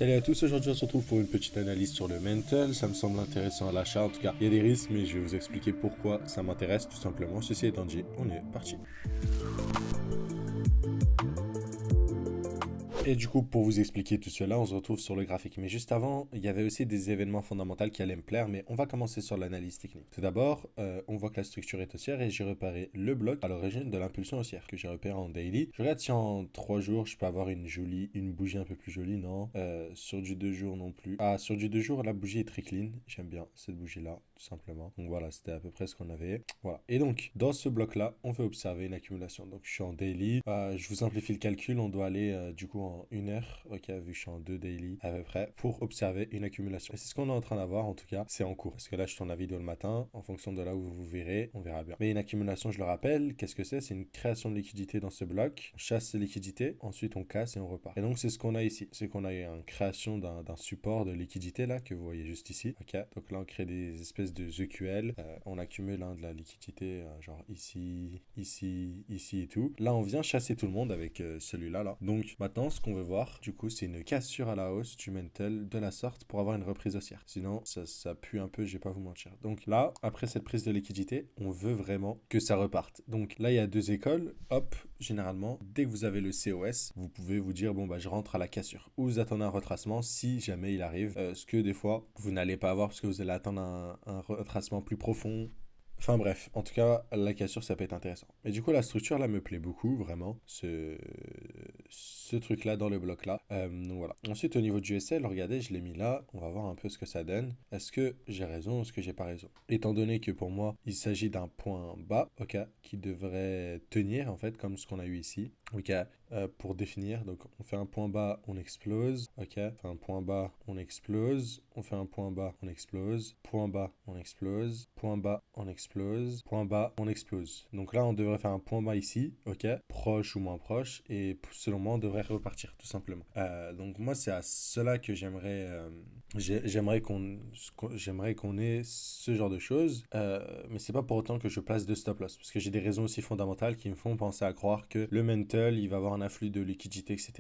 Salut à tous, aujourd'hui on se retrouve pour une petite analyse sur le mental. Ça me semble intéressant à l'achat, en tout cas il y a des risques mais je vais vous expliquer pourquoi ça m'intéresse tout simplement. Ceci étant dit, on est parti. Et du coup, pour vous expliquer tout cela, on se retrouve sur le graphique. Mais juste avant, il y avait aussi des événements fondamentaux qui allaient me plaire, mais on va commencer sur l'analyse technique. Tout d'abord, on voit que la structure est haussière et j'ai repéré le bloc à l'origine de l'impulsion haussière que j'ai repéré en daily. Je regarde si en 3 jours, je peux avoir une bougie un peu plus jolie, non. Sur du 2 jours non plus. Ah, sur du 2 jours, la bougie est très clean. J'aime bien cette bougie-là, tout simplement. Donc voilà, c'était à peu près ce qu'on avait. Voilà. Et donc, dans ce bloc-là, on veut observer une accumulation. Donc je suis en daily. Je vous simplifie le calcul. On doit aller du coup en 1 heure, ok, vu que je suis en 2 daily à peu près, pour observer une accumulation. Et c'est ce qu'on est en train d'avoir, en tout cas, c'est en cours. Parce que là, je tourne la vidéo le matin, en fonction de là où vous verrez, on verra bien. Mais une accumulation, je le rappelle, qu'est-ce que c'est? C'est une création de liquidité dans ce bloc. On chasse ces liquidités, ensuite on casse et on repart. Et donc, c'est ce qu'on a ici. C'est qu'on a une création d'un support de liquidité là, que vous voyez juste ici, ok. Donc là, on crée des espèces de EQL. On accumule de la liquidité, genre ici, ici, ici et tout. Là, on vient chasser tout le monde avec celui-là, là. Donc, maintenant, ce qu'on veut voir, du coup, c'est une cassure à la hausse du mental de la sorte pour avoir une reprise haussière. Sinon, ça pue un peu, je vais pas vous mentir. Donc là, après cette prise de liquidité, on veut vraiment que ça reparte. Donc là, il y a deux écoles. Hop, généralement, dès que vous avez le COS, vous pouvez vous dire, bon, bah, je rentre à la cassure. Ou vous attendez un retracement si jamais il arrive. Ce que des fois, vous n'allez pas avoir parce que vous allez attendre un retracement plus profond. Enfin bref, en tout cas, la cassure, ça peut être intéressant. Mais du coup, la structure, là, me plaît beaucoup, vraiment, ce truc-là dans le bloc-là. Donc voilà. Ensuite, au niveau du SL, regardez, je l'ai mis là. On va voir un peu ce que ça donne. Est-ce que j'ai raison ou est-ce que j'ai pas raison? Étant donné que pour moi, il s'agit d'un point bas, ok, qui devrait tenir, en fait, comme ce qu'on a eu ici. Ok, pour définir, donc on fait un point bas, on explose, ok, on fait un point bas, on explose, on fait un point bas, on explose, point bas, on explose, point bas, on explose, point bas, on explose. Donc là, on devrait faire un point bas ici, ok, proche ou moins proche, et selon moi, on devrait repartir, tout simplement. Donc moi, c'est à cela que j'aimerais qu'on ait ce genre de choses, mais c'est pas pour autant que je place de stop loss, parce que j'ai des raisons aussi fondamentales qui me font penser à croire que le mental, il va avoir un afflux de liquidité, etc.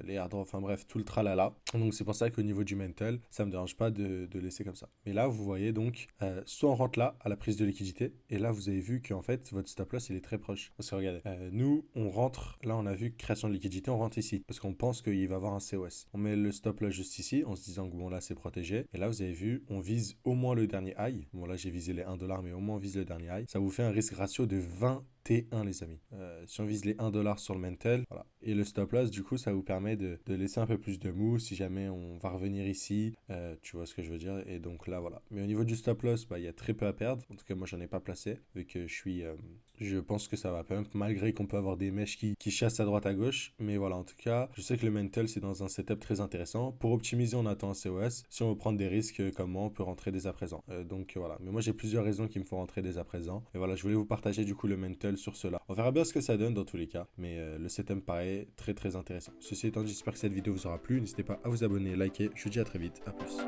Les hard rock, enfin bref, tout le tralala. Donc c'est pour ça qu'au niveau du mental, ça me dérange pas de laisser comme ça. Mais là, vous voyez donc, soit on rentre là à la prise de liquidité, et là vous avez vu qu'en fait votre stop loss il est très proche. Parce que regardez, nous on rentre, là on a vu création de liquidité, on rentre ici, parce qu'on pense qu'il va avoir un COS. On met le stop loss juste ici, en se disant que bon là c'est protégé. Et là vous avez vu, on vise au moins le dernier high. Bon là j'ai visé les 1$, mais au moins on vise le dernier high. Ça vous fait un risque ratio de 20 T1 les amis. Si on vise les 1$ sur le mental, voilà. Et le stop loss, du coup, ça vous permet de laisser un peu plus de mou si jamais on va revenir ici. Tu vois ce que je veux dire. Et donc là, voilà. Mais au niveau du stop loss, bah, il y a très peu à perdre. En tout cas, moi, j'en ai pas placé. Vu que je pense que ça va pas, malgré qu'on peut avoir des mèches qui chassent à droite à gauche. Mais voilà, en tout cas, je sais que le mental, c'est dans un setup très intéressant. Pour optimiser, on attend un COS. Si on veut prendre des risques comme moi, on peut rentrer dès à présent. Donc voilà. Mais moi, j'ai plusieurs raisons qui me font rentrer dès à présent. Et voilà, je voulais vous partager du coup le mental sur cela. On verra bien ce que ça donne dans tous les cas, mais le setup me paraît très très intéressant. Ceci étant, j'espère que cette vidéo vous aura plu. N'hésitez pas à vous abonner, liker. Je vous dis à très vite. À plus.